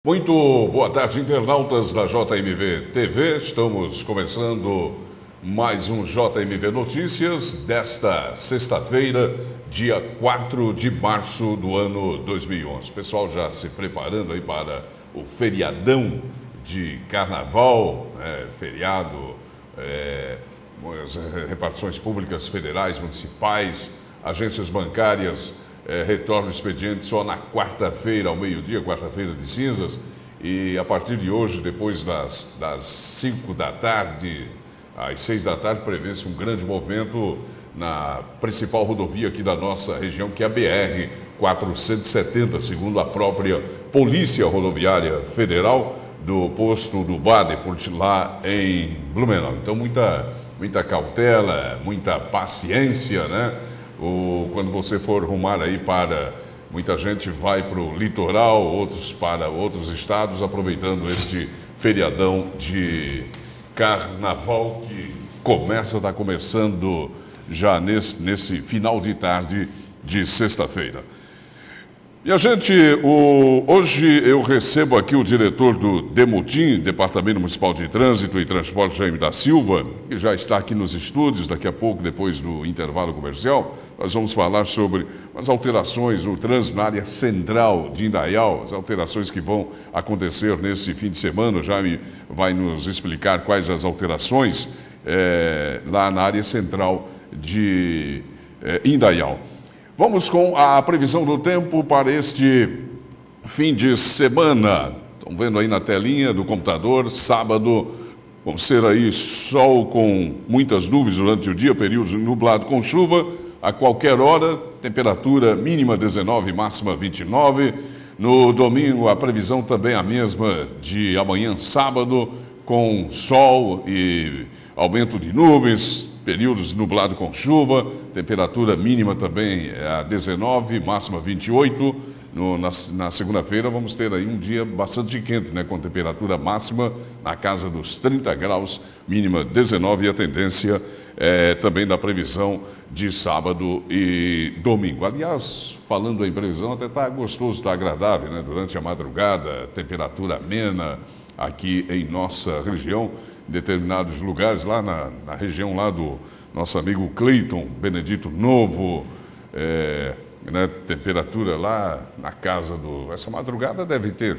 Muito boa tarde, internautas da JMV TV. Estamos começando mais um JMV Notícias desta sexta-feira, dia 4 de março do ano 2011. Pessoal já se preparando aí para o feriadão de carnaval, feriado, as repartições públicas federais, municipais, agências bancárias. Retorna o expediente só na quarta-feira, ao meio-dia, quarta-feira de cinzas. E a partir de hoje, depois das 5 da tarde, às 6 da tarde, prevê-se um grande movimento na principal rodovia aqui da nossa região, que é a BR-470, segundo a própria Polícia Rodoviária Federal, do posto do Badefurt, lá em Blumenau. Então, muita cautela, muita paciência, né? Quando você for rumar aí muita gente vai para o litoral, outros para outros estados, aproveitando este feriadão de carnaval que está começando já nesse final de tarde de sexta-feira. E hoje eu recebo aqui o diretor do DEMUTIM, Departamento Municipal de Trânsito e Transporte, Jaime da Silva, que já está aqui nos estúdios. Daqui a pouco, depois do intervalo comercial, nós vamos falar sobre as alterações no trânsito na área central de Indaial, as alterações que vão acontecer nesse fim de semana. O Jaime vai nos explicar quais as alterações lá na área central de Indaial. Vamos com a previsão do tempo para este fim de semana. Estão vendo aí na telinha do computador, sábado, vão ser aí sol com muitas nuvens durante o dia, períodos nublado com chuva, a qualquer hora, temperatura mínima 19, máxima 29. No domingo, a previsão também é a mesma de amanhã, sábado, com sol e aumento de nuvens, períodos nublado com chuva, temperatura mínima também a 19, máxima 28. Na segunda-feira vamos ter aí um dia bastante quente, né, com temperatura máxima na casa dos 30 graus, mínima 19, e a tendência também da previsão de sábado e domingo. Aliás, falando em previsão, até está gostoso, está agradável, né, durante a madrugada, temperatura amena aqui em nossa região, em determinados lugares, lá na região lá do nosso amigo Cleiton, Benedito Novo, né, temperatura lá na casa essa madrugada deve ter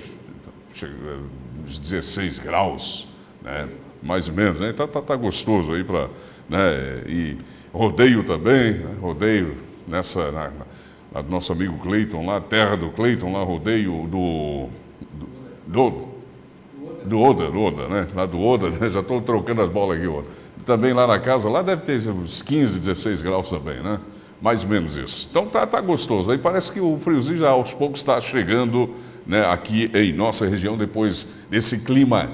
uns 16 graus, né, mais ou menos, né, tá gostoso aí para, né, e rodeio também, né, rodeio do nosso amigo Cleiton lá, terra do Cleiton lá, rodeio do Oda, né? Lá do Oda, né? Já estou trocando as bolas aqui, ó. Também lá na casa, lá deve ter uns 15, 16 graus também, né? Mais ou menos isso. Então tá gostoso. Aí parece que o friozinho já aos poucos está chegando, né, aqui em nossa região, depois desse clima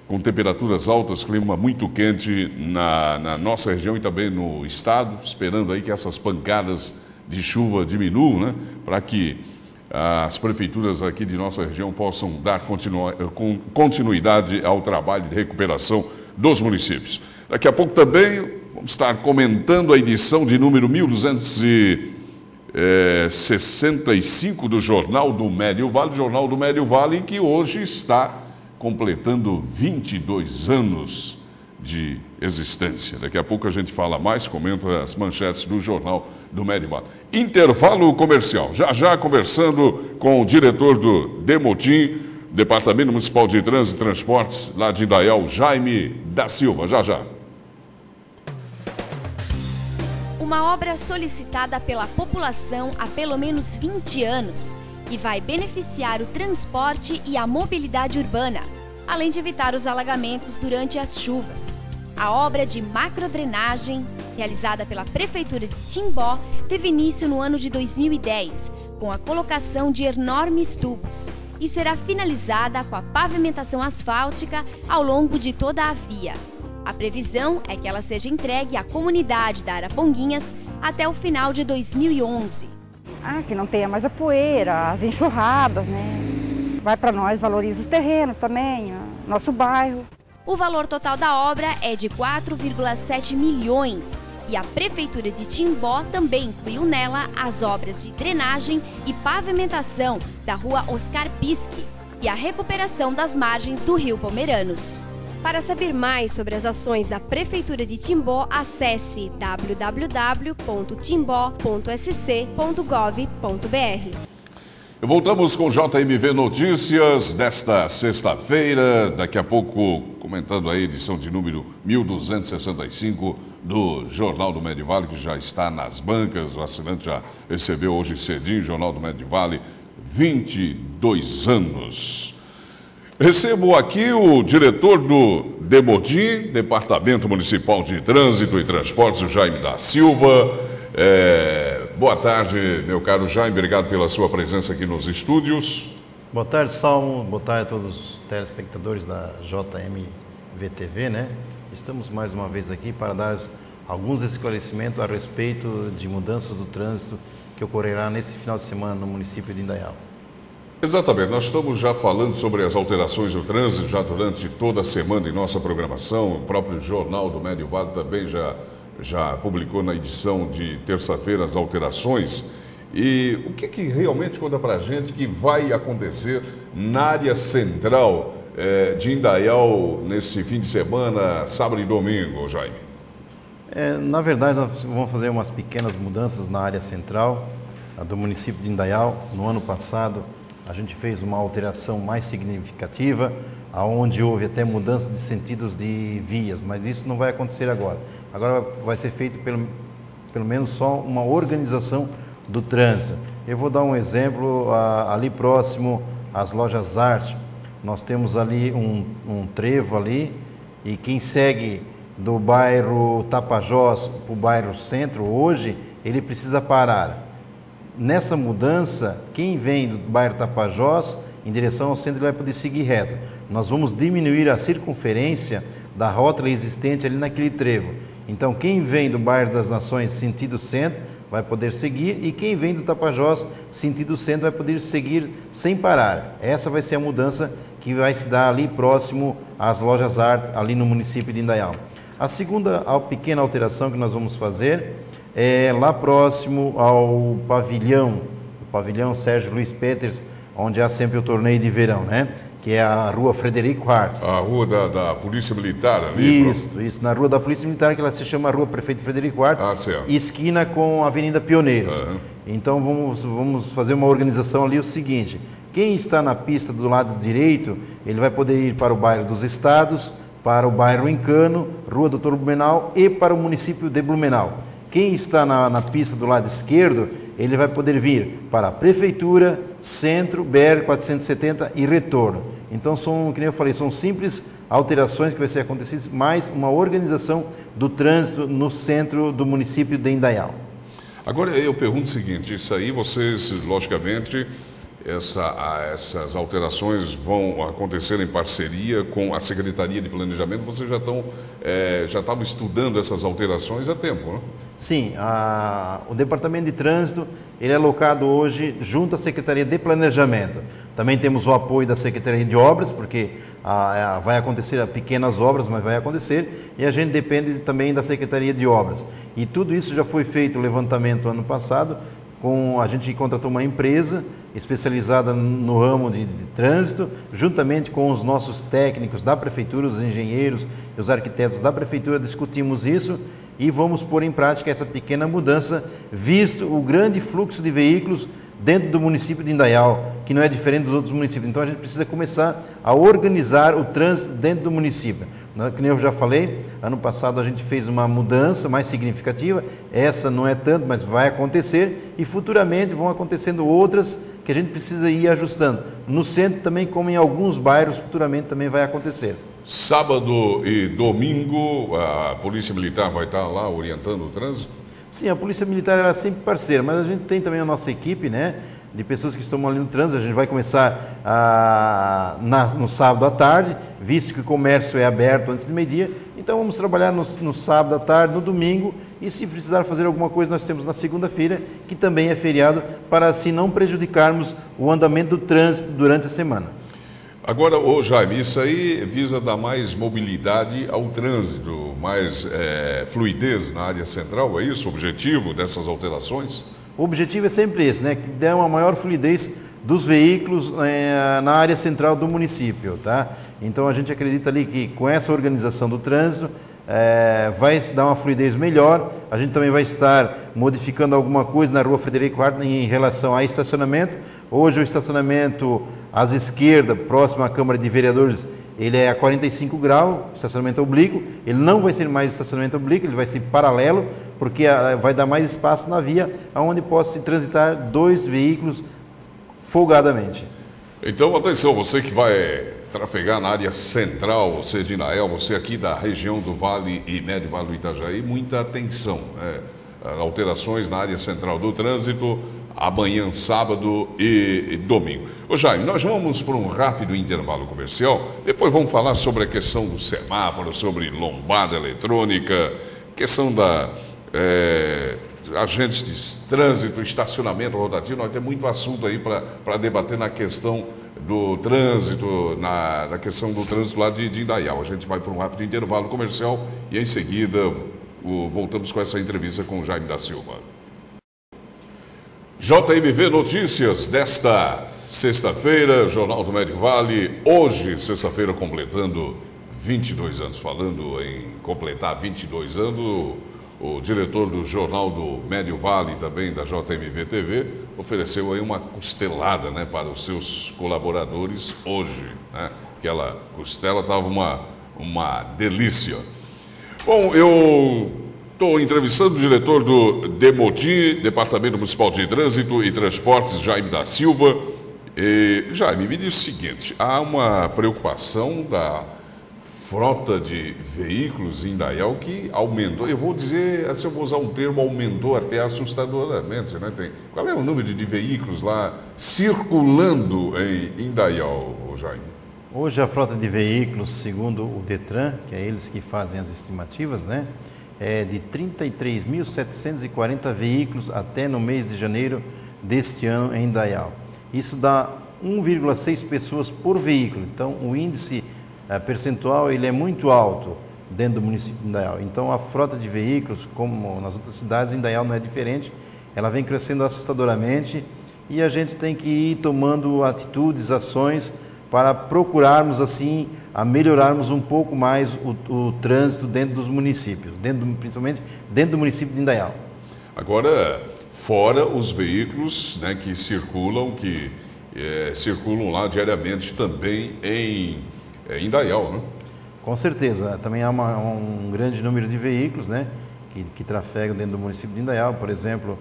com temperaturas altas, clima muito quente na nossa região e também no estado, esperando aí que essas pancadas de chuva diminuam, né? Para que as prefeituras aqui de nossa região possam dar continuidade ao trabalho de recuperação dos municípios. Daqui a pouco também vamos estar comentando a edição de número 1265 do Jornal do Médio Vale, que hoje está completando 22 anos de existência. Daqui a pouco a gente fala mais, comenta as manchetes do Jornal do Médio Vale. Intervalo comercial. Já conversando com o diretor do DEMUTIM, Departamento Municipal de Trânsito e Transportes, lá de Indaial, Jaime da Silva. Já. Uma obra solicitada pela população há pelo menos 20 anos, que vai beneficiar o transporte e a mobilidade urbana, além de evitar os alagamentos durante as chuvas. A obra de macrodrenagem, realizada pela Prefeitura de Timbó, teve início no ano de 2010, com a colocação de enormes tubos, e será finalizada com a pavimentação asfáltica ao longo de toda a via. A previsão é que ela seja entregue à comunidade da Araponguinhas até o final de 2011. Que não tenha mais a poeira, as enxurradas, né? Vai para nós, valoriza os terrenos também, nosso bairro. O valor total da obra é de 4,7 milhões E a Prefeitura de Timbó também incluiu nela as obras de drenagem e pavimentação da rua Oscar Pisque e a recuperação das margens do rio Pomeranos. Para saber mais sobre as ações da Prefeitura de Timbó, acesse www.timbó.sc.gov.br. Voltamos com JMV Notícias desta sexta-feira, daqui a pouco comentando a edição de número 1265 do Jornal do Medivale, que já está nas bancas. O assinante já recebeu hoje cedinho, Jornal do Medivale, 22 anos. Recebo aqui o diretor do DEMODIM, Departamento Municipal de Trânsito e Transportes, o Jaime da Silva. Boa tarde, meu caro Jaime, obrigado pela sua presença aqui nos estúdios. Boa tarde, Salmo, boa tarde a todos os telespectadores da JMV-TV, né? Estamos mais uma vez aqui para dar alguns esclarecimentos a respeito de mudanças do trânsito que ocorrerá nesse final de semana no município de Indaial. Exatamente, nós estamos já falando sobre as alterações do trânsito já durante toda a semana em nossa programação. O próprio Jornal do Medivale também já publicou na edição de terça-feira as alterações. E o que realmente conta para a gente que vai acontecer na área central de Indaial nesse fim de semana, sábado e domingo, Jaime? Na verdade, nós vamos fazer umas pequenas mudanças na área central do município de Indaial. No ano passado, a gente fez uma alteração mais significativa, onde houve até mudança de sentidos de vias, mas isso não vai acontecer agora. Agora vai ser feito pelo menos só uma organização do trânsito. Eu vou dar um exemplo, ali próximo às lojas Arte, nós temos ali um trevo ali, e quem segue do bairro Tapajós para o bairro Centro hoje, ele precisa parar. Nessa mudança, quem vem do bairro Tapajós em direção ao centro, ele vai poder seguir reto. Nós vamos diminuir a circunferência da rótula existente ali naquele trevo. Então, quem vem do bairro das Nações sentido centro vai poder seguir, e quem vem do Tapajós sentido centro vai poder seguir sem parar. Essa vai ser a mudança que vai se dar ali próximo às lojas Arte, ali no município de Indaial. A segunda pequena alteração que nós vamos fazer lá próximo ao pavilhão, o pavilhão Sérgio Luiz Peters, onde há sempre o torneio de verão, né? Que é a rua Frederico Hart. A rua da Polícia Militar ali? Isso, na rua da Polícia Militar, que ela se chama Rua Prefeito Frederico Hart, esquina com a Avenida Pioneiros. Então vamos fazer uma organização ali, o seguinte: quem está na pista do lado direito, ele vai poder ir para o bairro dos Estados, para o bairro Encano, Rua Doutor Blumenau e para o município de Blumenau. Quem está na pista do lado esquerdo, ele vai poder vir para a Prefeitura, Centro, BR-470 e Retorno. Então, como eu falei, são simples alterações que vai ser acontecidas, mais uma organização do trânsito no centro do município de Indaial. Agora, eu pergunto o seguinte: isso aí vocês, logicamente, essas alterações vão acontecer em parceria com a Secretaria de Planejamento. Vocês já estavam estudando essas alterações há tempo, né? Sim, o Departamento de Trânsito ele é alocado hoje junto à Secretaria de Planejamento. Também temos o apoio da Secretaria de Obras, porque vai acontecer pequenas obras, mas vai acontecer, e a gente depende também da Secretaria de Obras. E tudo isso já foi feito, o levantamento ano passado, a gente contratou uma empresa especializada no ramo de trânsito, juntamente com os nossos técnicos da Prefeitura, os engenheiros e os arquitetos da Prefeitura, discutimos isso e vamos pôr em prática essa pequena mudança, visto o grande fluxo de veículos dentro do município de Indaial, que não é diferente dos outros municípios. Então a gente precisa começar a organizar o trânsito dentro do município. Como eu já falei, ano passado a gente fez uma mudança mais significativa, essa não é tanto, mas vai acontecer, e futuramente vão acontecendo outras que a gente precisa ir ajustando. No centro também, como em alguns bairros, futuramente também vai acontecer. Sábado e domingo, a Polícia Militar vai estar lá orientando o trânsito? Sim, a Polícia Militar é sempre parceira, mas a gente tem também a nossa equipe, né, de pessoas que estão ali no trânsito. A gente vai começar no sábado à tarde, visto que o comércio é aberto antes de meio-dia, então vamos trabalhar no sábado à tarde, no domingo, e se precisar fazer alguma coisa, nós temos na segunda-feira, que também é feriado, para assim não prejudicarmos o andamento do trânsito durante a semana. Agora, ô Jaime, isso aí visa dar mais mobilidade ao trânsito, mais fluidez na área central, é isso o objetivo dessas alterações? O objetivo é sempre esse, né? Que dê uma maior fluidez dos veículos na área central do município, tá? Então a gente acredita ali que com essa organização do trânsito vai dar uma fluidez melhor. A gente também vai estar modificando alguma coisa na rua Frederico Hartmann em relação a estacionamento. Hoje o estacionamento às esquerdas, próximo à Câmara de Vereadores, ele é a 45 graus, estacionamento oblíquo. Ele não vai ser mais estacionamento oblíquo, ele vai ser paralelo, porque vai dar mais espaço na via, onde possa se transitar 2 veículos folgadamente. Então, atenção, você que vai trafegar na área central, você de Indaial, você aqui da região do Vale e Médio Vale do Itajaí, muita atenção. Alterações na área central do trânsito, amanhã, sábado e domingo. Ô Jaime, nós vamos para um rápido intervalo comercial, depois vamos falar sobre a questão do semáforo, sobre lombada eletrônica, questão da agentes de trânsito, estacionamento rotativo. Nós temos muito assunto aí para debater na questão do trânsito, na questão do trânsito lá de Indaial. A gente vai para um rápido intervalo comercial e em seguida voltamos com essa entrevista com o Jaime da Silva. JMV Notícias desta sexta-feira, Jornal do Médio Vale, hoje, sexta-feira, completando 22 anos. Falando em completar 22 anos, o diretor do Jornal do Médio Vale, também da JMV TV, ofereceu aí uma costelada, né, para os seus colaboradores hoje, né? Aquela costela estava uma delícia. Bom, eu estou entrevistando o diretor do DEMOTI, Departamento Municipal de Trânsito e Transportes, Jaime da Silva. Jaime, me diz o seguinte, há uma preocupação da frota de veículos em Indaial que aumentou, eu vou dizer, se eu vou usar um termo, aumentou até assustadoramente, né? Qual é o número de veículos lá circulando em Indaial, Jaime? Hoje a frota de veículos, segundo o Detran, que é eles que fazem as estimativas, né, é de 33.740 veículos até no mês de janeiro deste ano em Indaial. Isso dá 1,6 pessoas por veículo, então o índice percentual ele é muito alto dentro do município de Indaial. Então a frota de veículos, como nas outras cidades, em Indaial não é diferente, ela vem crescendo assustadoramente e a gente tem que ir tomando atitudes, ações para procurarmos assim a melhorarmos um pouco mais o trânsito dentro dos municípios, principalmente dentro do município de Indaial. Agora, fora os veículos, né, que circulam lá diariamente também em Indaial, né? Com certeza, também há um grande número de veículos, né, que trafegam dentro do município de Indaial. Por exemplo,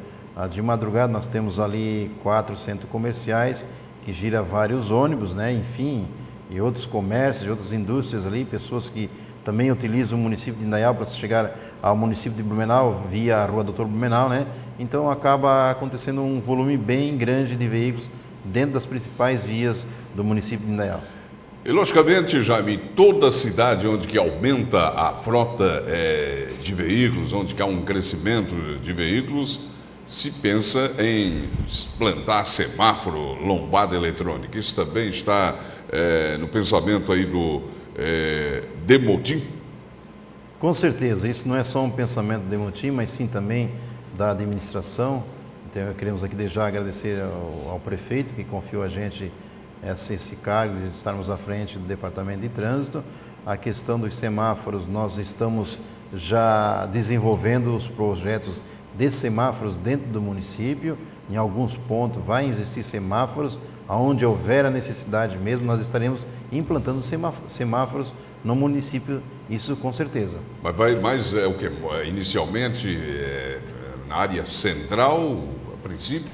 de madrugada nós temos ali 4 centros comerciais que gira vários ônibus, né, enfim, e outros comércios, outras indústrias ali, pessoas que também utilizam o município de Indaial para chegar ao município de Blumenau via a Rua Doutor Blumenau, né? Então acaba acontecendo um volume bem grande de veículos dentro das principais vias do município de Indaial. E logicamente, Jaime, toda cidade onde que aumenta a frota de veículos, onde que há um crescimento de veículos, se pensa em implantar semáforo, lombada eletrônica. Isso também está no pensamento aí do DEMOTI? Com certeza, isso não é só um pensamento do DEMOTI, mas sim também da administração. Então, queremos aqui já agradecer ao prefeito que confiou a gente esse cargo de estarmos à frente do Departamento de Trânsito. A questão dos semáforos, nós estamos já desenvolvendo os projetos de semáforos dentro do município. Em alguns pontos vai existir semáforos, onde houver a necessidade mesmo, nós estaremos implantando semáforos no município, isso com certeza. Mas vai mais o que? Inicialmente na área central, a princípio?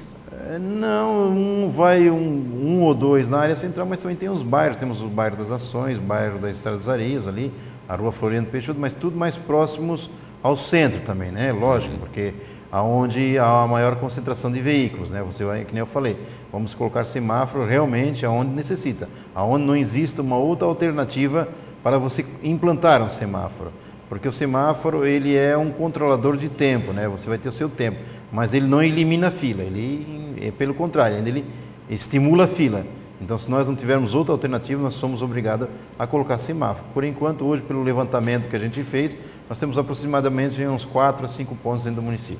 Não, vai um ou dois na área central, mas também tem os bairros, temos o bairro das Ações, o bairro da Estrada das Areias ali, a Rua Floriano Peixoto, mas tudo mais próximos ao centro também, né? Lógico, porque aonde há a maior concentração de veículos, né? Você vai, que nem eu falei, vamos colocar semáforo realmente aonde necessita, aonde não existe uma outra alternativa para você implantar um semáforo. Porque o semáforo, ele é um controlador de tempo, né? Você vai ter o seu tempo, mas ele não elimina a fila, pelo contrário, ainda ele estimula a fila. Então, se nós não tivermos outra alternativa, nós somos obrigados a colocar semáforo. Por enquanto, hoje, pelo levantamento que a gente fez, nós temos aproximadamente uns 4 a 5 pontos dentro do município.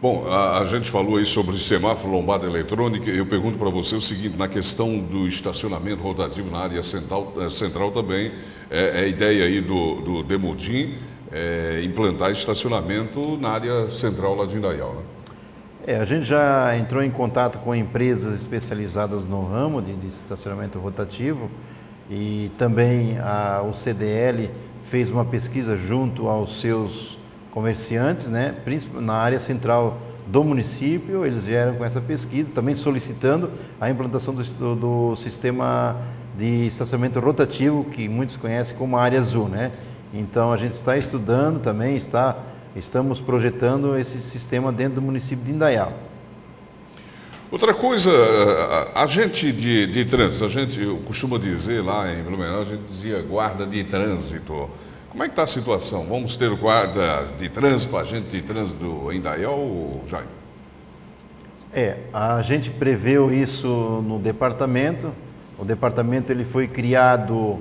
Bom, a gente falou aí sobre semáforo, lombada eletrônica. Eu pergunto para você o seguinte, na questão do estacionamento rotativo na área central também, é a ideia aí do Demodim implantar estacionamento na área central lá de Indaial, né? A gente já entrou em contato com empresas especializadas no ramo de estacionamento rotativo e também o CDL fez uma pesquisa junto aos seus comerciantes, né, na área central do município. Eles vieram com essa pesquisa, também solicitando a implantação do sistema de estacionamento rotativo, que muitos conhecem como área azul, né? Então a gente está estudando também, estamos projetando esse sistema dentro do município de Indaial. Outra coisa, a gente de trânsito, eu costumo dizer lá em Blumenau, a gente dizia guarda de trânsito. Como é que está a situação? Vamos ter guarda de trânsito, agente de trânsito em Indaial, Jaime? A gente preveu isso no departamento. O departamento ele foi criado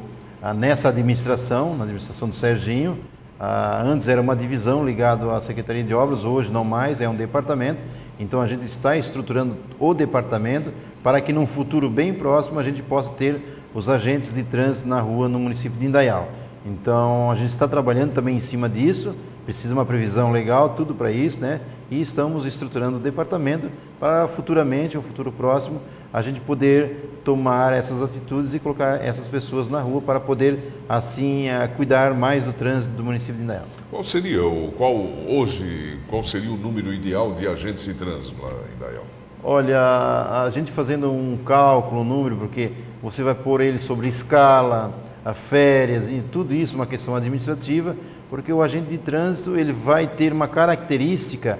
nessa administração, na administração do Serginho. Antes era uma divisão ligada à Secretaria de Obras, hoje não mais, é um departamento. Então a gente está estruturando o departamento para que num futuro bem próximo a gente possa ter os agentes de trânsito na rua no município de Indaial. Então a gente está trabalhando também em cima disso, precisa uma previsão legal, tudo para isso, né? E estamos estruturando o departamento para futuramente, um futuro próximo, a gente poder tomar essas atitudes e colocar essas pessoas na rua para poder, assim, cuidar mais do trânsito do município de Indaial. Qual seria o número ideal de agentes de trânsito lá em Indaial? Olha, a gente fazendo um cálculo, um número, porque você vai pôr ele sobre escala, férias e tudo isso, uma questão administrativa, porque o agente de trânsito ele vai ter uma característica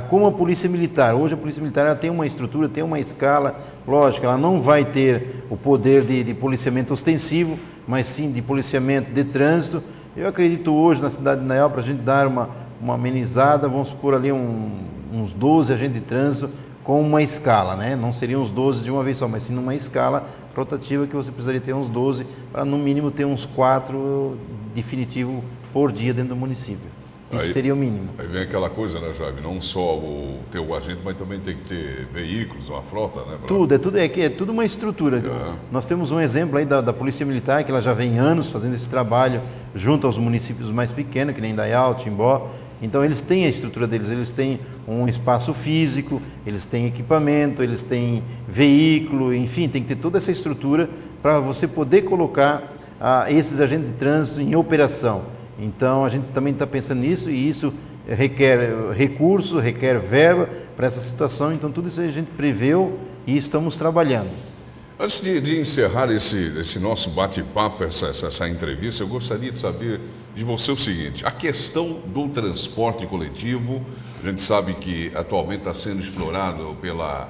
como a Polícia Militar. Hoje a Polícia Militar ela tem uma estrutura, tem uma escala, lógico, ela não vai ter o poder de policiamento ostensivo, mas sim de policiamento de trânsito. Eu acredito hoje na cidade de Indaial, para a gente dar uma amenizada, vamos supor ali uns 12 agentes de trânsito com uma escala, né? Não seriam os 12 de uma vez só, mas sim numa escala rotativa que você precisaria ter uns 12 para no mínimo ter uns 4 definitivo por dia dentro do município. Isso aí seria o mínimo. Aí vem aquela coisa, né, Jaime? Não só o teu agente, mas também tem que ter veículos, uma frota, né? É tudo uma estrutura. Nós temos um exemplo aí da Polícia Militar, que ela já vem anos fazendo esse trabalho junto aos municípios mais pequenos, que nem Indaial, Timbó. Então eles têm a estrutura deles, eles têm um espaço físico, eles têm equipamento, eles têm veículo, enfim, tem que ter toda essa estrutura para você poder colocar esses agentes de trânsito em operação. Então a gente também está pensando nisso e isso requer recurso, requer verba para essa situação, então tudo isso a gente preveu e estamos trabalhando. Antes de encerrar esse nosso bate-papo, essa entrevista, eu gostaria de saber de você o seguinte: a questão do transporte coletivo, a gente sabe que atualmente está sendo explorado pela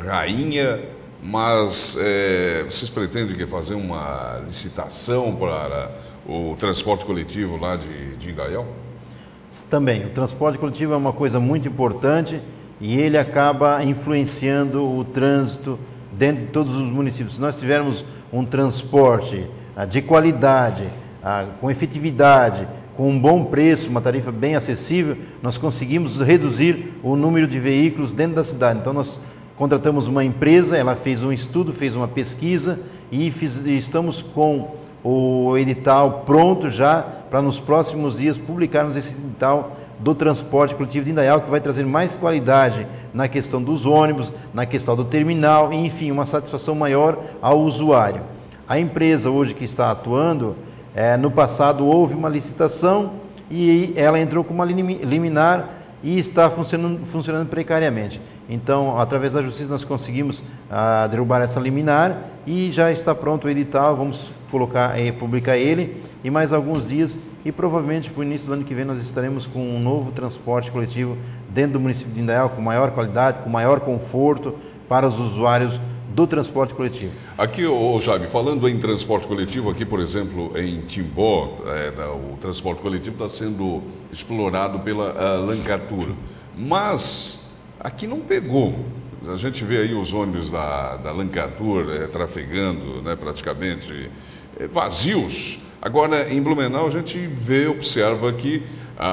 Rainha, mas vocês pretendem fazer uma licitação para o transporte coletivo lá de Indaial? Também, o transporte coletivo é uma coisa muito importante e ele acaba influenciando o trânsito dentro de todos os municípios. Se nós tivermos um transporte de qualidade, com efetividade, com um bom preço, uma tarifa bem acessível, nós conseguimos reduzir o número de veículos dentro da cidade. Então nós contratamos uma empresa, ela fez um estudo, fez uma pesquisa e estamos com o edital pronto já para nos próximos dias publicarmos esse edital do transporte coletivo de Indaial, que vai trazer mais qualidade na questão dos ônibus, na questão do terminal, e, enfim, uma satisfação maior ao usuário. A empresa hoje que está atuando, no passado houve uma licitação e ela entrou com uma liminar e está funcionando precariamente. Então, através da Justiça, nós conseguimos derrubar essa liminar e já está pronto o edital, vamos publicar ele em mais alguns dias e provavelmente para o início do ano que vem nós estaremos com um novo transporte coletivo dentro do município de Indaial, com maior qualidade, com maior conforto para os usuários do transporte coletivo. Aqui, Jaime, falando em transporte coletivo, aqui, por exemplo, em Timbó, o transporte coletivo está sendo explorado pela Lancatur, mas aqui não pegou. A gente vê aí os ônibus da Lancatur trafegando, né, praticamente vazios. Agora, em Blumenau, a gente vê, observa que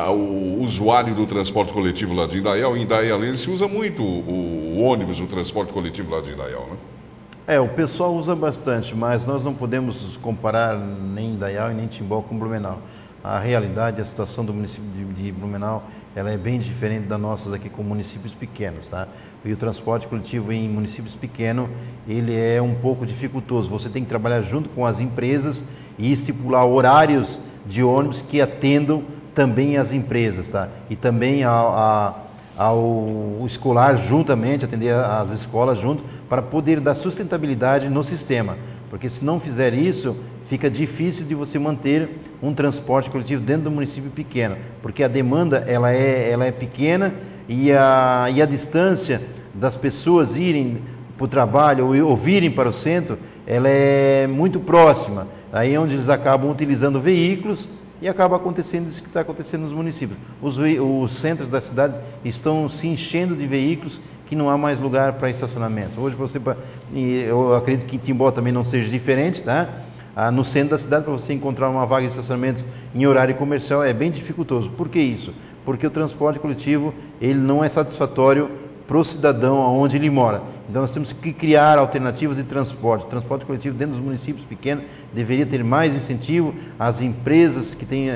o usuário do transporte coletivo lá de Indaial, em Indaialense, usa muito o ônibus, o transporte coletivo lá de Indaial, né? O pessoal usa bastante, mas nós não podemos comparar nem Indaial e nem Timbó com Blumenau. A realidade, a situação do município de Blumenau, ela é bem diferente das nossas aqui com municípios pequenos, tá? E o transporte coletivo em municípios pequenos, ele é um pouco dificultoso. Você tem que trabalhar junto com as empresas e estipular horários de ônibus que atendam também as empresas, tá? E também ao escolar juntamente, atender as escolas junto, para poder dar sustentabilidade no sistema. Porque se não fizer isso, fica difícil de você manter um transporte coletivo dentro do município pequeno, porque a demanda ela é pequena e a distância das pessoas irem para o trabalho ou virem para o centro, ela é muito próxima. Aí é onde eles acabam utilizando veículos e acaba acontecendo isso que está acontecendo nos municípios. Os centros das cidades estão se enchendo de veículos que não há mais lugar para estacionamento. Hoje, eu acredito que em Timbó também não seja diferente, tá? No centro da cidade, para você encontrar uma vaga de estacionamento em horário comercial é bem dificultoso. Por que isso? Porque o transporte coletivo ele não é satisfatório para o cidadão onde ele mora. Então nós temos que criar alternativas de transporte. O transporte coletivo dentro dos municípios pequenos deveria ter mais incentivo, as empresas que têm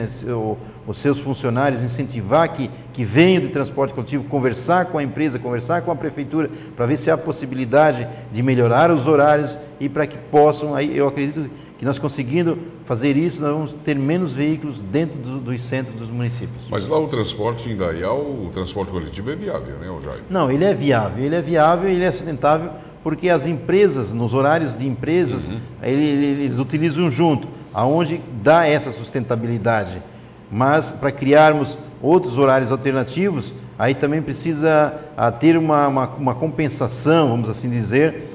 os seus funcionários incentivar que venham de transporte coletivo, conversar com a empresa, conversar com a prefeitura, para ver se há possibilidade de melhorar os horários e para que possam, aí eu acredito que nós conseguindo fazer isso, nós vamos ter menos veículos dentro dos centros dos municípios. Mas lá o transporte em Indaial, o transporte coletivo é viável, né, Jair? Não, ele é viável, ele é sustentável, porque as empresas, nos horários de empresas, eles utilizam junto, aonde dá essa sustentabilidade. Mas para criarmos outros horários alternativos, aí também precisa ter uma compensação, vamos assim dizer,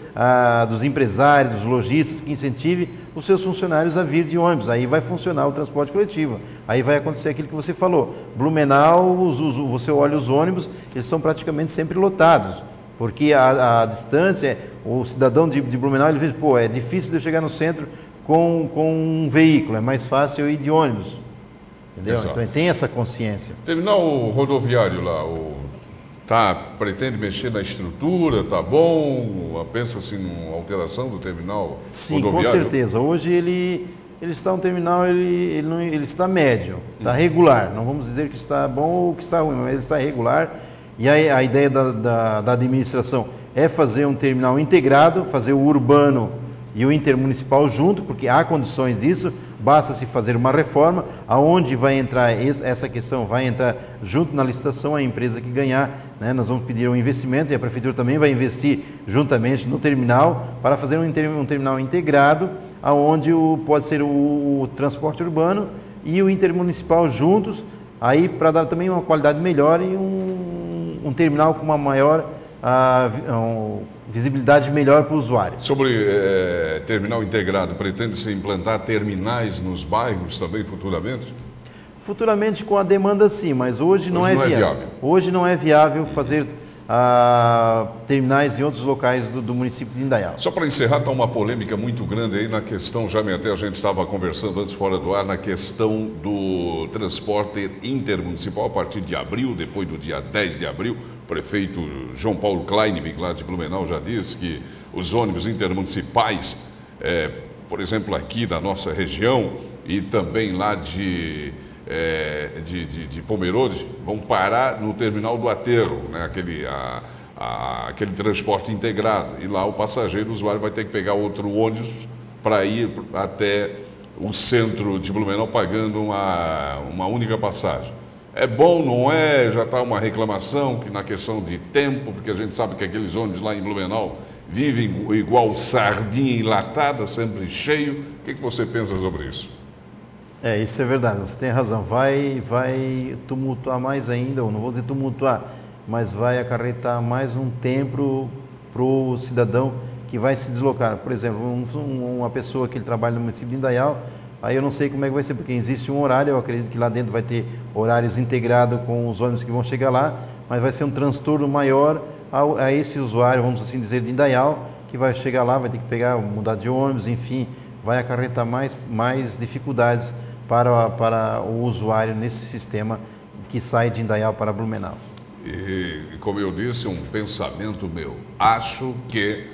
dos empresários, dos lojistas, que incentive os seus funcionários a vir de ônibus. Aí vai funcionar o transporte coletivo. Aí vai acontecer aquilo que você falou. Blumenau, você olha os ônibus, eles são praticamente sempre lotados. Porque a distância, o cidadão de Blumenau, ele vê, é difícil de eu chegar no centro com um veículo, é mais fácil eu ir de ônibus. Entendeu? Exato. Então ele tem essa consciência. Terminal rodoviário lá, pretende mexer na estrutura, tá bom? Pensa-se em alteração do terminal rodoviário? Com certeza. Hoje ele está um terminal, ele está médio, está regular. Não vamos dizer que está bom ou que está ruim, mas ele está regular. E aí a ideia da administração é fazer um terminal integrado, fazer o urbano e o intermunicipal junto, porque há condições disso, basta se fazer uma reforma, aonde vai entrar essa questão, vai entrar junto na licitação a empresa que ganhar, né? Nós vamos pedir um investimento e a prefeitura também vai investir juntamente no terminal para fazer um terminal integrado, aonde pode ser o transporte urbano e o intermunicipal juntos, aí para dar também uma qualidade melhor e um terminal com uma maior visibilidade melhor para o usuário. Sobre terminal integrado, pretende-se implantar terminais nos bairros também futuramente? Futuramente com a demanda sim, mas hoje não é viável. Hoje não é viável fazer terminais em outros locais do município de Indaial. Só para encerrar, está uma polêmica muito grande aí na questão, até a gente estava conversando antes fora do ar, na questão do transporte intermunicipal a partir de abril, depois do dia 10 de abril. O prefeito João Paulo Kleinweg, lá de Blumenau, já disse que os ônibus intermunicipais, por exemplo, aqui da nossa região e também lá de Pomerode, vão parar no terminal do Aterro, né? Aquele transporte integrado. E lá o passageiro, o usuário, vai ter que pegar outro ônibus para ir até o centro de Blumenau pagando uma única passagem. É bom, não é? Já está uma reclamação que na questão de tempo, porque a gente sabe que aqueles ônibus lá em Blumenau vivem igual sardinha enlatada, sempre cheio. O que você pensa sobre isso? Isso é verdade, você tem razão. Vai tumultuar mais ainda, ou não vou dizer tumultuar, mas vai acarretar mais um tempo para o cidadão que vai se deslocar. Por exemplo, uma pessoa que ele trabalha no município de Indaial, aí eu não sei como é que vai ser, porque existe um horário, eu acredito que lá dentro vai ter horários integrados com os ônibus que vão chegar lá, mas vai ser um transtorno maior a esse usuário, vamos assim dizer, de Indaial, que vai chegar lá, vai ter que pegar, mudar de ônibus, enfim, vai acarretar mais dificuldades para o usuário nesse sistema que sai de Indaial para Blumenau. E, como eu disse, um pensamento meu. Acho que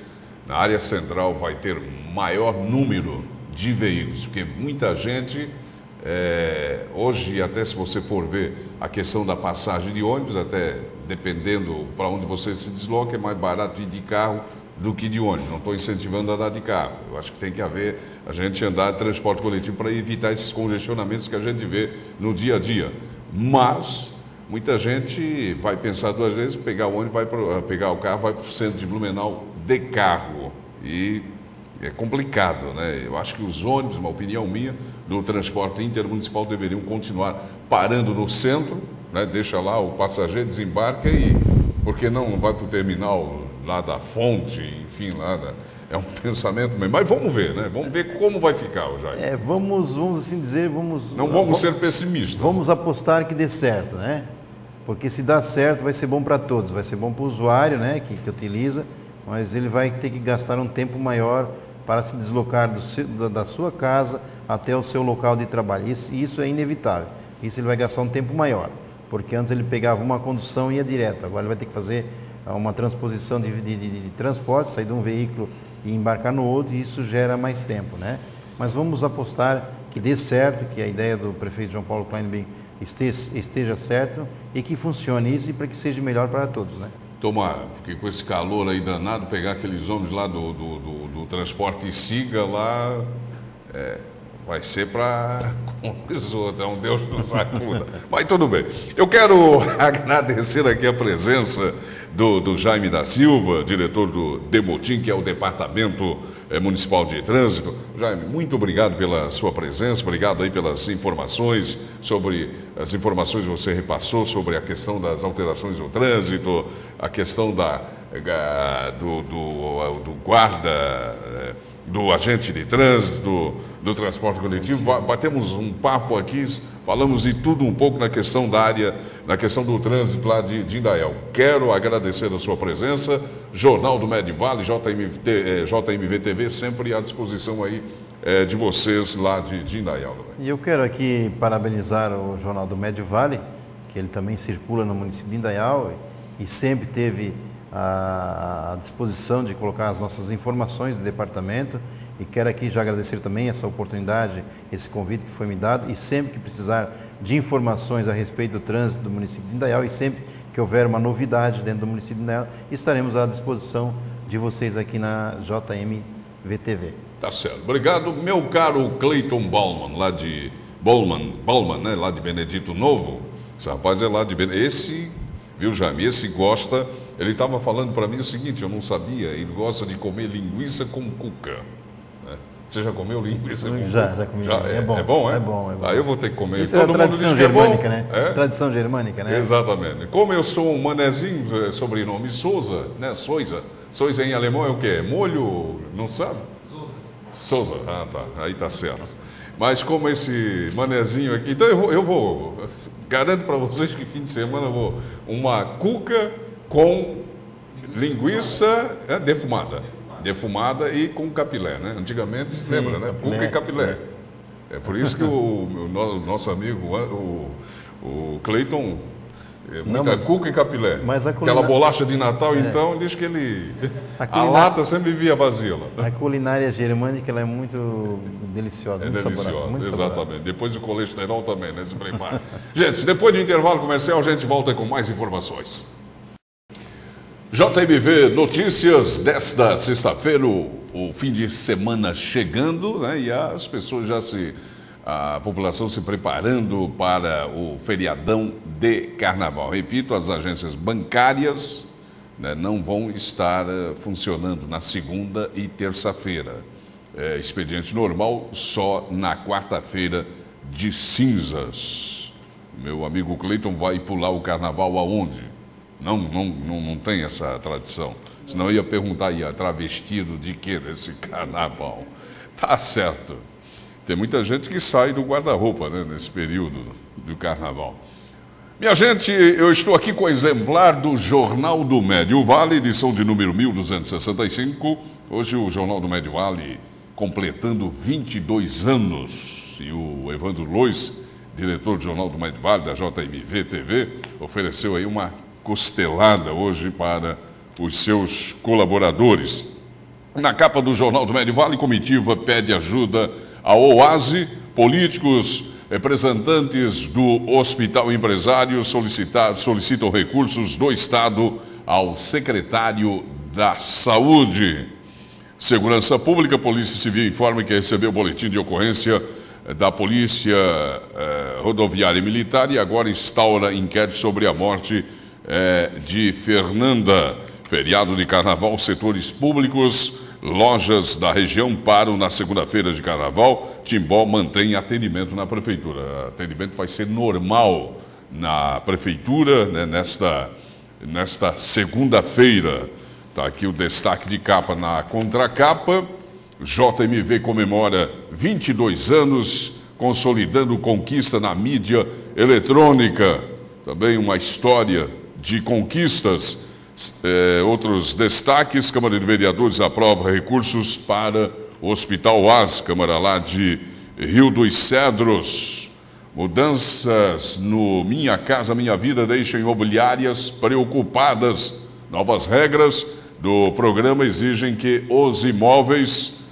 na área central vai ter maior número de veículos, porque muita gente, hoje, até se você for ver a questão da passagem de ônibus, até dependendo para onde você se desloca, é mais barato ir de carro do que de ônibus. Não estou incentivando a andar de carro. Eu acho que tem que haver a gente andar de transporte coletivo para evitar esses congestionamentos que a gente vê no dia a dia. Mas muita gente vai pensar duas vezes, pegar o ônibus, pegar o carro, vai para o centro de Blumenau de carro. E é complicado, né? Eu acho que os ônibus, uma opinião minha, do transporte intermunicipal deveriam continuar parando no centro, né? Deixa lá o passageiro, desembarca e, por que não vai para o terminal lá da Fonte, enfim, é um pensamento mesmo. Mas vamos ver, né? Vamos ver como vai ficar, Jaime. Vamos assim dizer, não vamos ser pessimistas. Vamos apostar que dê certo, né? Porque se dá certo, vai ser bom para todos. Vai ser bom para o usuário, né, que utiliza, mas ele vai ter que gastar um tempo maior para se deslocar da sua casa até o seu local de trabalho. Isso é inevitável. Isso ele vai gastar um tempo maior, porque antes ele pegava uma condução e ia direto. Agora ele vai ter que fazer uma transposição de transporte, sair de um veículo e embarcar no outro, e isso gera mais tempo, né? Mas vamos apostar que dê certo, que a ideia do prefeito João Paulo Kleinbin esteja certo e que funcione isso e para que seja melhor para todos, né? Tomara, porque com esse calor aí danado, pegar aqueles homens lá do transporte siga lá, vai ser para um Deus nos acuda. Mas tudo bem. Eu quero agradecer aqui a presença do Jaime da Silva, diretor do Demotim, que é o Departamento Municipal de Trânsito. Jaime, muito obrigado pela sua presença, obrigado aí pelas informações, as informações que você repassou sobre a questão das alterações do trânsito, a questão do guarda, do agente de trânsito, do transporte coletivo. Batemos um papo aqui, falamos de tudo um pouco na questão na questão do trânsito lá de Indaial. Quero agradecer a sua presença, Jornal do Médio Vale, JMV TV, sempre à disposição aí de vocês lá de Indaial. E eu quero aqui parabenizar o Jornal do Médio Vale, que ele também circula no município de Indaial e sempre teve à disposição de colocar as nossas informações do departamento, e quero aqui já agradecer também essa oportunidade, esse convite que foi me dado, e sempre que precisar de informações a respeito do trânsito do município de Indaial e sempre que houver uma novidade dentro do município de Indaial, estaremos à disposição de vocês aqui na JMV TV. Tá certo. Obrigado, meu caro Cleiton Bauman, lá de Bauman, né, lá de Benedito Novo. Esse rapaz é lá de Benedito. Viu, Jaime? Esse gosta. Ele estava falando para mim o seguinte, eu não sabia, ele gosta de comer linguiça com cuca. Né? Você já comeu linguiça com cuca? Já comi. É bom, é bom? É bom. Aí eu vou ter que comer. Isso todo mundo diz que germânica, é bom, né? Tradição germânica, né? Exatamente. Como eu sou um manezinho, sobrenome Souza, né? Souza em alemão é o quê? Molho, não sabe? Souza. Ah, tá. Aí tá certo. Mas como esse manezinho aqui, então eu vou garanto para vocês que fim de semana eu vou uma cuca com linguiça defumada e com capilé, né? Antigamente, se lembra, né? Capilé. Cuca e capilé. É por isso que o nosso amigo, o Cleiton, muita cuca e capilé. Aquela bolacha de Natal, então, diz que a lata sempre vivia vazia. A culinária germânica ela é muito deliciosa. Muito deliciosa, saborosa, muito exatamente. saborosa. Depois o colesterol também, né? Se prepara. Gente, depois do intervalo comercial, a gente volta com mais informações. JMV Notícias desta sexta-feira, o fim de semana chegando, né? E as pessoas a população se preparando para o feriadão de carnaval. Repito, as agências bancárias, né, não vão estar funcionando na segunda e terça-feira. Expediente normal só na quarta-feira de cinzas. Meu amigo Cleiton vai pular o carnaval aonde? Não tem essa tradição. Senão eu ia perguntar, ia travestido de quê nesse carnaval? Tá certo. Tem muita gente que sai do guarda-roupa, né, nesse período do carnaval. Minha gente, eu estou aqui com o exemplar do Jornal do Médio Vale, edição de número 1265. Hoje o Jornal do Médio Vale completando 22 anos. E o Evandro Lois, diretor do Jornal do Médio Vale, da JMV TV, ofereceu aí uma costelada hoje para os seus colaboradores. Na capa do Jornal do Médio Vale, comitiva pede ajuda ao OASE, políticos, representantes do Hospital Empresário solicitam recursos do Estado ao secretário da Saúde. Segurança Pública, Polícia Civil informa que recebeu boletim de ocorrência da Polícia Rodoviária e Militar e agora instaura inquérito sobre a morte de Fernanda. Feriado de Carnaval, setores públicos, lojas da região param na segunda-feira de Carnaval. Timbó mantém atendimento na Prefeitura. O atendimento vai ser normal na Prefeitura, né, nesta segunda-feira. Está aqui o destaque de capa na contracapa. JMV comemora 22 anos, consolidando conquista na mídia eletrônica. Também uma história de conquistas. Outros destaques: Câmara de Vereadores aprova recursos para o Hospital OAS, Câmara lá de Rio dos Cedros. Mudanças no Minha Casa Minha Vida deixam imobiliárias preocupadas. Novas regras do programa exigem que os imóveis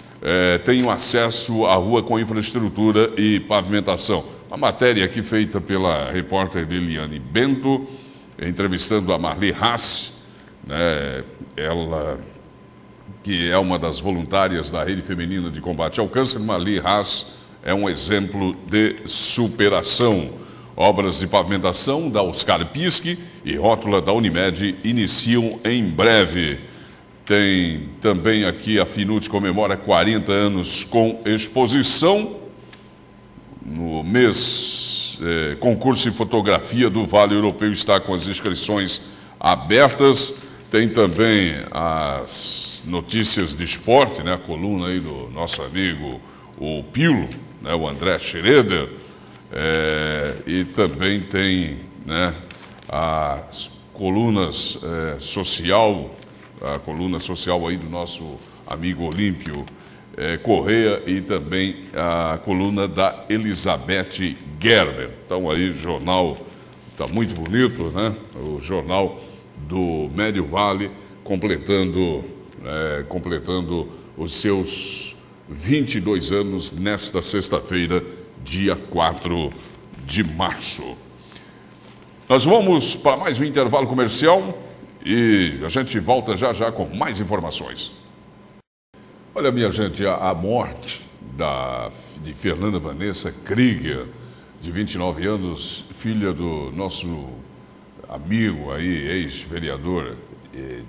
tenham acesso à rua com infraestrutura e pavimentação. Uma matéria aqui feita pela repórter Liliane Bento, entrevistando a Marli Haas, né, ela que é uma das voluntárias da Rede Feminina de Combate ao Câncer. Marli Haas é um exemplo de superação. Obras de pavimentação da Oscar Pisque e rótula da Unimed iniciam em breve. Tem também aqui a Finute comemora 40 anos com exposição. No mês, concurso de fotografia do Vale Europeu está com as inscrições abertas. Tem também as notícias de esporte, né? A coluna aí do nosso amigo, o Pilo, né? O André Schroeder. E também tem, né, as colunas a coluna social aí do nosso amigo Olímpio Correia e também a coluna da Elizabeth Gerber. Então aí o jornal está muito bonito, né? O jornal do Médio Vale completando os seus 22 anos nesta sexta-feira, dia 4 de março. Nós vamos para mais um intervalo comercial e a gente volta já já com mais informações. Olha, minha gente, a morte de Fernanda Vanessa Krieger, de 29 anos, filha do nosso amigo aí, ex-vereador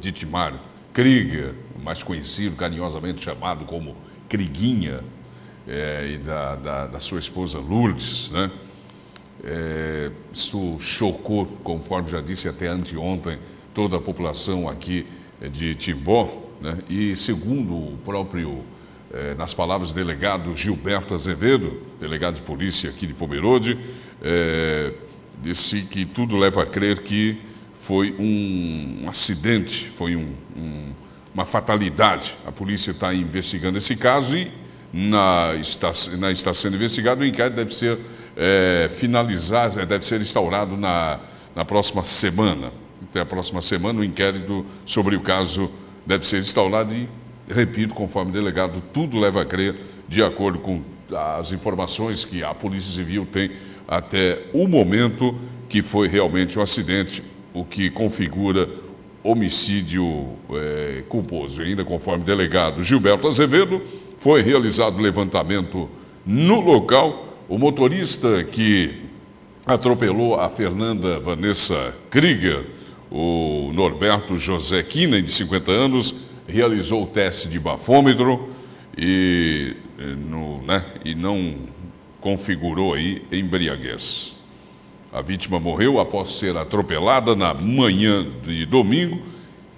Dietmar Krieger, mais conhecido, carinhosamente chamado como Kriguinha, e da sua esposa Lourdes, né? Isso chocou, conforme já disse até anteontem, toda a população aqui de Timbó, né? E segundo o próprio, nas palavras do delegado Gilberto Azevedo, delegado de polícia aqui de Pomerode, disse que tudo leva a crer que foi um acidente, foi uma fatalidade. A polícia está investigando esse caso e está sendo investigado. O inquérito deve ser finalizado, deve ser instaurado na próxima semana. Até a próxima semana o inquérito sobre o caso deve ser instaurado e, repito, conforme o delegado, tudo leva a crer, de acordo com as informações que a Polícia Civil tem até o momento, que foi realmente um acidente, o que configura homicídio culposo. E ainda conforme o delegado Gilberto Azevedo, foi realizado levantamento no local. O motorista que atropelou a Fernanda Vanessa Krieger, o Norberto José Kinen, de 50 anos, realizou o teste de bafômetro e não configurou aí embriaguez. A vítima morreu após ser atropelada na manhã de domingo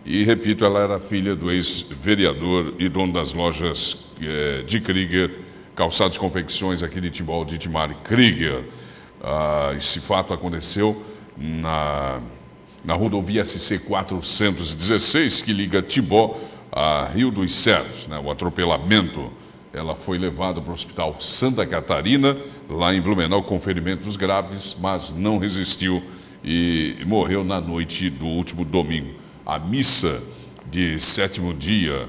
e, repito, ela era filha do ex-vereador e dono das lojas de Krieger, Calçados de Confecções aqui de Timbó, Dietmar Krieger. Esse fato aconteceu na rodovia SC 416, que liga Timbó a Rio dos Cedros, né? O atropelamento. Ela foi levada para o Hospital Santa Catarina, lá em Blumenau, com ferimentos graves, mas não resistiu e morreu na noite do último domingo. A missa de 7º dia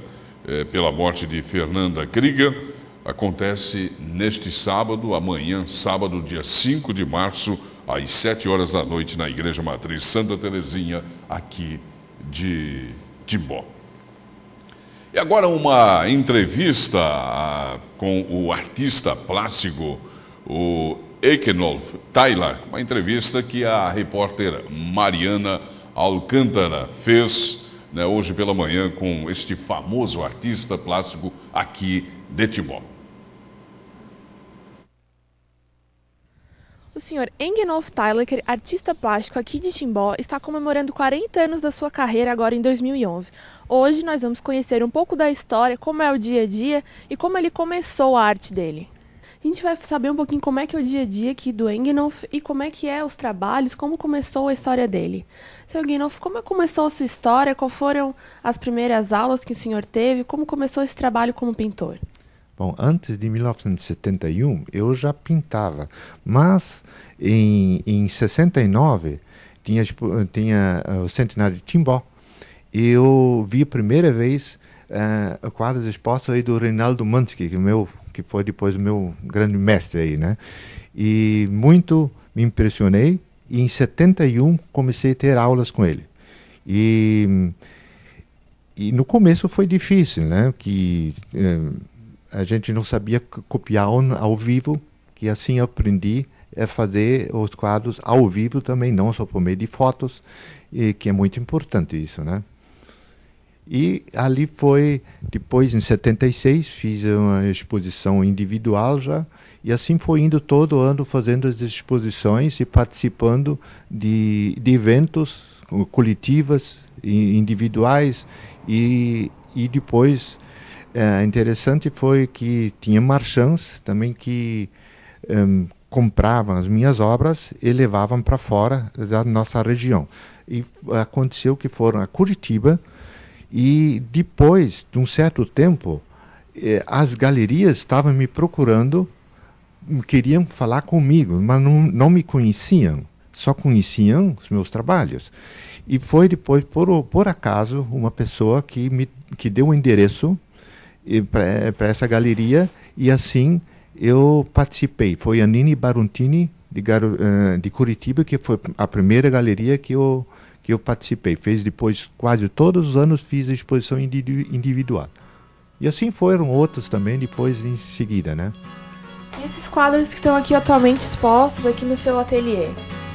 pela morte de Fernanda Krieger acontece neste sábado, amanhã, sábado, dia 5 de março, às 7 horas da noite, na Igreja Matriz Santa Terezinha, aqui de Timbó. E agora uma entrevista com o artista plástico, o Engenolf Tyler, uma entrevista que a repórter Mariana Alcântara fez, né, hoje pela manhã com este famoso artista plástico aqui de Timbó. O senhor Engenolf Tyler, artista plástico aqui de Timbó, está comemorando 40 anos da sua carreira agora em 2011. Hoje nós vamos conhecer um pouco da história, como é o dia a dia e como ele começou a arte dele. A gente vai saber um pouquinho como é que é o dia a dia aqui do Engenolf e como é que é os trabalhos, como começou a história dele. Seu Engenolf, como começou a sua história, quais foram as primeiras aulas que o senhor teve, como começou esse trabalho como pintor? Bom, antes de 1971 eu já pintava, mas em 69 tinha o centenário de Timbó. Eu vi a primeira vez quadros expostos aí do Reinaldo Manski, que foi depois o meu grande mestre aí, né? E muito me impressionei e em 71 comecei a ter aulas com ele. E no começo foi difícil, né? A gente não sabia copiar ao vivo, que assim aprendi a fazer os quadros ao vivo também, não só por meio de fotos, e que é muito importante isso, né? E ali foi, depois em 76, fiz uma exposição individual já, e assim foi indo todo ano fazendo as exposições e participando de eventos coletivos e individuais, e depois... interessante foi que tinha marchands também que compravam as minhas obras e levavam para fora da nossa região. E aconteceu que foram a Curitiba e depois de um certo tempo as galerias estavam me procurando, queriam falar comigo, mas não me conheciam, só conheciam os meus trabalhos. E foi depois, por acaso, uma pessoa que deu o endereço para essa galeria, e assim eu participei. Foi a Nini Barontini de Curitiba, que foi a primeira galeria que eu participei. Fez depois, quase todos os anos, fiz a exposição individual. E assim foram outros também depois em seguida, né? E esses quadros que estão aqui atualmente expostos aqui no seu ateliê,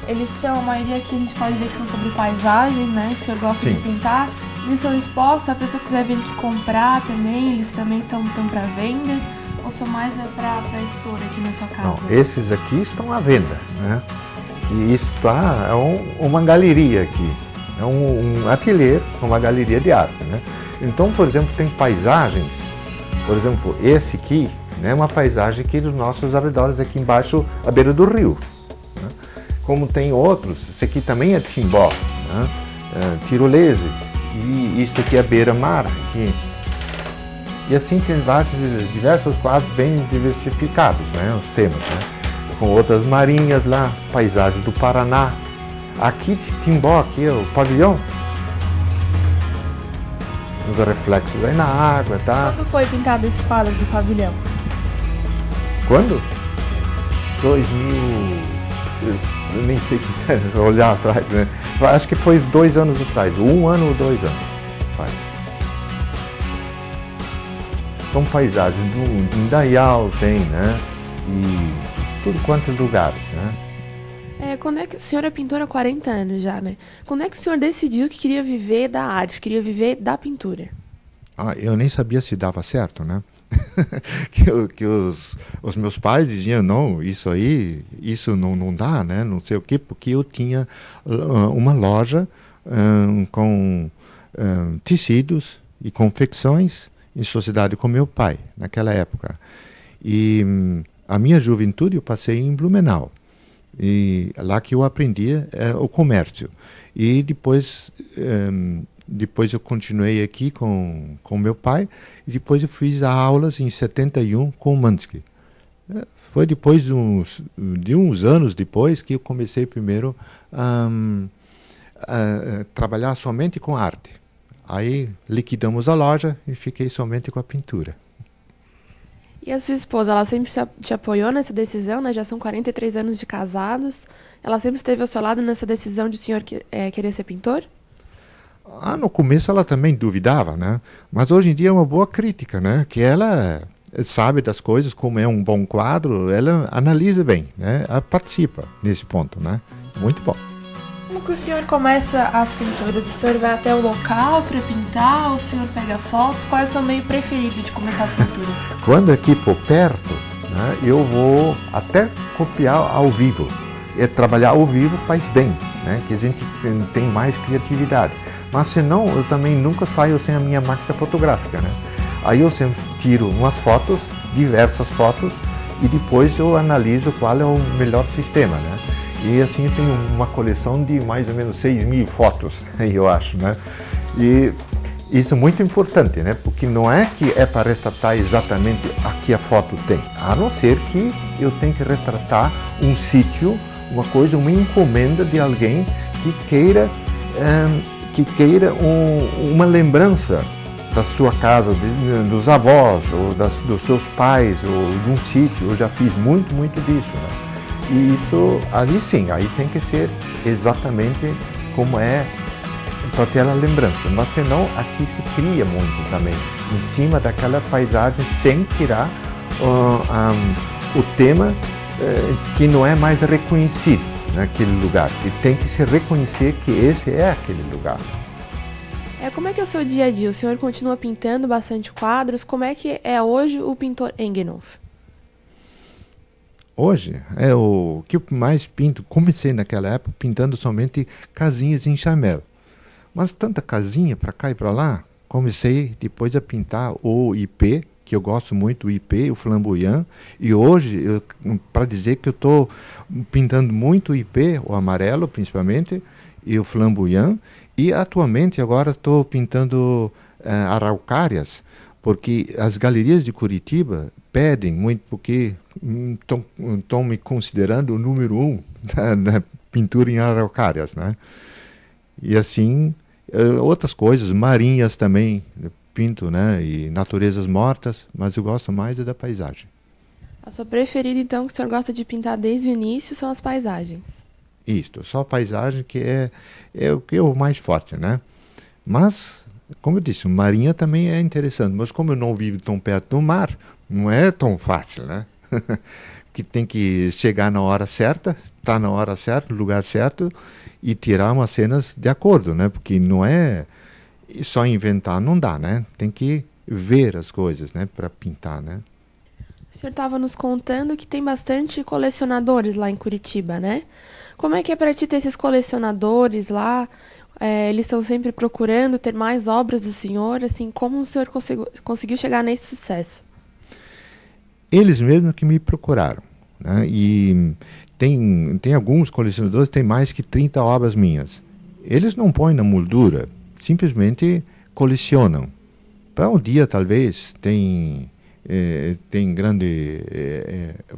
eles são, a maioria aqui a gente pode ver que são sobre paisagens, né? O senhor gosta Sim. de pintar. Eles são expostos, se a pessoa quiser vir aqui comprar também, eles também estão para venda? Ou são mais para expor aqui na sua casa? Não, esses aqui estão à venda, né? Que está uma galeria aqui, é um ateliê, uma galeria de arte, né? Então, por exemplo, tem paisagens, por exemplo, esse aqui, né, uma paisagem aqui dos nossos arredores, aqui embaixo, à beira do rio, né? Como tem outros, esse aqui também é Timbó, né? Tiroleses, e isso aqui é beira-mar, aqui. E assim tem diversos quadros bem diversificados, né, os temas, né? Com outras marinhas lá, paisagem do Paraná. Aqui de Timbó, aqui é o pavilhão. Os reflexos aí na água, tá? Quando foi pintado esse quadro do pavilhão? Quando? 2000... Eu nem sei que olhar atrás, né? Acho que foi 2 anos atrás, 1 ano ou 2 anos faz. Então, paisagem do Indaial tem, né? E tudo quanto lugares, né? Quando é que o senhor é pintor há 40 anos já, né? Quando é que o senhor decidiu que queria viver da arte, queria viver da pintura? Eu nem sabia se dava certo, né? que os meus pais diziam, não, isso não dá, né? Não sei o quê, porque eu tinha uma loja com tecidos e confecções em sociedade com meu pai, naquela época. E a minha juventude eu passei em Blumenau. E lá que eu aprendi o comércio. E depois eu continuei aqui com meu pai, e depois eu fiz aulas em 71 com o Mansky. Foi depois de uns anos depois que eu comecei primeiro a trabalhar somente com arte. Aí liquidamos a loja e fiquei somente com a pintura. E a sua esposa, ela sempre te apoiou nessa decisão, né? Já são 43 anos de casados. Ela sempre esteve ao seu lado nessa decisão de o senhor querer ser pintor? No começo ela também duvidava, né? Mas hoje em dia é uma boa crítica, né? Que ela sabe das coisas, como é um bom quadro, ela analisa bem, né? Ela participa nesse ponto, né? Muito bom. Como que o senhor começa as pinturas? O senhor vai até o local para pintar? O senhor pega fotos? Qual é o seu meio preferido de começar as pinturas? Quando aqui por perto, né, eu vou até copiar ao vivo. E trabalhar ao vivo faz bem, né? Que a gente tem mais criatividade. Mas senão, eu também nunca saio sem a minha máquina fotográfica, né? Aí eu sempre tiro umas fotos, diversas fotos, e depois eu analiso qual é o melhor sistema, né? E assim eu tenho uma coleção de mais ou menos 6.000 fotos, eu acho, né? E isso é muito importante, né? Porque não é que é para retratar exatamente a que a foto tem, a não ser que eu tenha que retratar um sítio, uma coisa, uma encomenda de alguém que queira uma lembrança da sua casa, dos avós, ou dos seus pais, ou de um sítio. Eu já fiz muito disso, né? E isso, ali sim, aí tem que ser exatamente como é para ter a lembrança. Mas senão, aqui se cria muito também, em cima daquela paisagem, sem tirar o tema que não é mais reconhecido naquele lugar. E tem que se reconhecer que esse é aquele lugar. Como é que é o seu dia a dia? O senhor continua pintando bastante quadros? Como é que é hoje o pintor Engenhoff? Hoje é o que eu mais pinto. Comecei naquela época pintando somente casinhas em chamel. Mas tanta casinha para cá e para lá, comecei depois a pintar o IP, que eu gosto muito, o IP, o flamboyant. E hoje, para dizer que eu estou pintando muito o IP, o amarelo principalmente, e o flamboyant. E atualmente agora estou pintando araucárias, porque as galerias de Curitiba pedem muito, porque estão me considerando o número 1 da pintura em araucárias, né? E assim, outras coisas, marinhas também pinto, né? E naturezas mortas, mas eu gosto mais da paisagem. A sua preferida, então, que o senhor gosta de pintar desde o início, são as paisagens? Isto, só a paisagem que é o mais forte, né? Mas, como eu disse, marinha também é interessante, mas como eu não vivo tão perto do mar, não é tão fácil, né? Que tem que chegar na hora certa, estar na hora certa, no lugar certo e tirar umas cenas de acordo, né? Porque não é só inventar, não dá, né? Tem que ver as coisas, né? Para pintar, né? O senhor estava nos contando que tem bastante colecionadores lá em Curitiba, né? Como é que é para ti ter esses colecionadores lá? Eles estão sempre procurando ter mais obras do senhor, assim, como o senhor conseguiu chegar nesse sucesso? Eles mesmos que me procuraram, né? E tem alguns colecionadores que têm mais que 30 obras minhas. Eles não põem na moldura, simplesmente colecionam. Para um dia, talvez, tem grande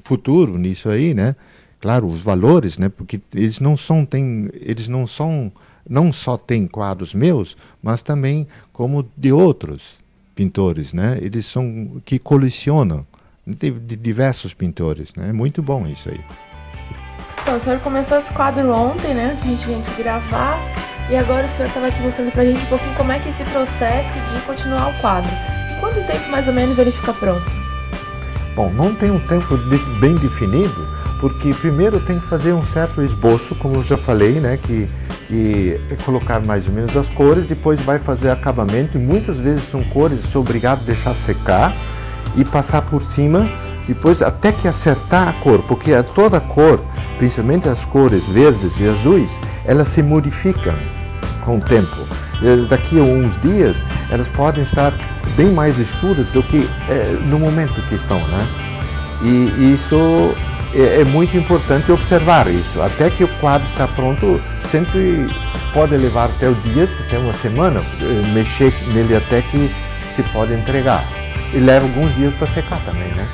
futuro nisso aí, né? Claro, os valores, né? Porque eles não só têm quadros meus, mas também como de outros pintores, né? Eles são que colecionam de diversos pintores, né? É muito bom isso aí. Então, o senhor começou esse quadro ontem, né? Antes de a gente vir aqui gravar, e agora o senhor estava aqui mostrando pra gente um pouquinho como é que é esse processo de continuar o quadro. Quanto tempo mais ou menos ele fica pronto? Bom, não tem um tempo bem definido, porque primeiro tem que fazer um certo esboço, como eu já falei, né, que é colocar mais ou menos as cores, depois vai fazer acabamento, e muitas vezes são cores que sou obrigado a deixar secar e passar por cima, depois até que acertar a cor, porque toda a cor, principalmente as cores verdes e azuis, elas se modificam com o tempo. Daqui a uns dias, elas podem estar bem mais escuras do que no momento que estão, né? E isso é muito importante observar isso. Até que o quadro está pronto, sempre pode levar até o dia, até uma semana, mexer nele até que se pode entregar. E leva alguns dias para secar também, né?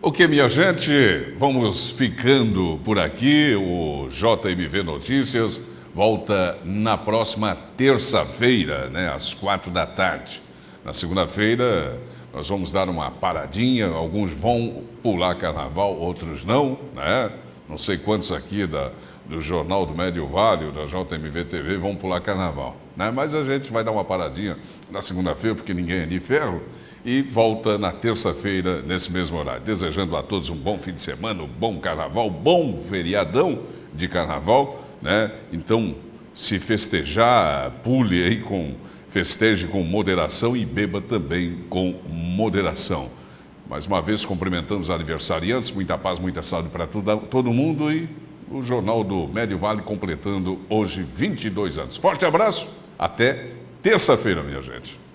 Ok, minha gente, vamos ficando por aqui. O JMV Notícias volta na próxima terça-feira, né, às 4 da tarde. Na segunda-feira, nós vamos dar uma paradinha. Alguns vão pular carnaval, outros não, né? Não sei quantos aqui do Jornal do Médio Vale, da JMV TV, vão pular carnaval, né? Mas a gente vai dar uma paradinha na segunda-feira, porque ninguém é de ferro. E volta na terça-feira, nesse mesmo horário. Desejando a todos um bom fim de semana, um bom carnaval, bom feriadão de carnaval, né? Então, se festejar, pule aí festeje com moderação e beba também com moderação. Mais uma vez, cumprimentando os aniversariantes, muita paz, muita saúde para todo mundo e o Jornal do Médio Vale completando hoje 22 anos. Forte abraço, até terça-feira, minha gente.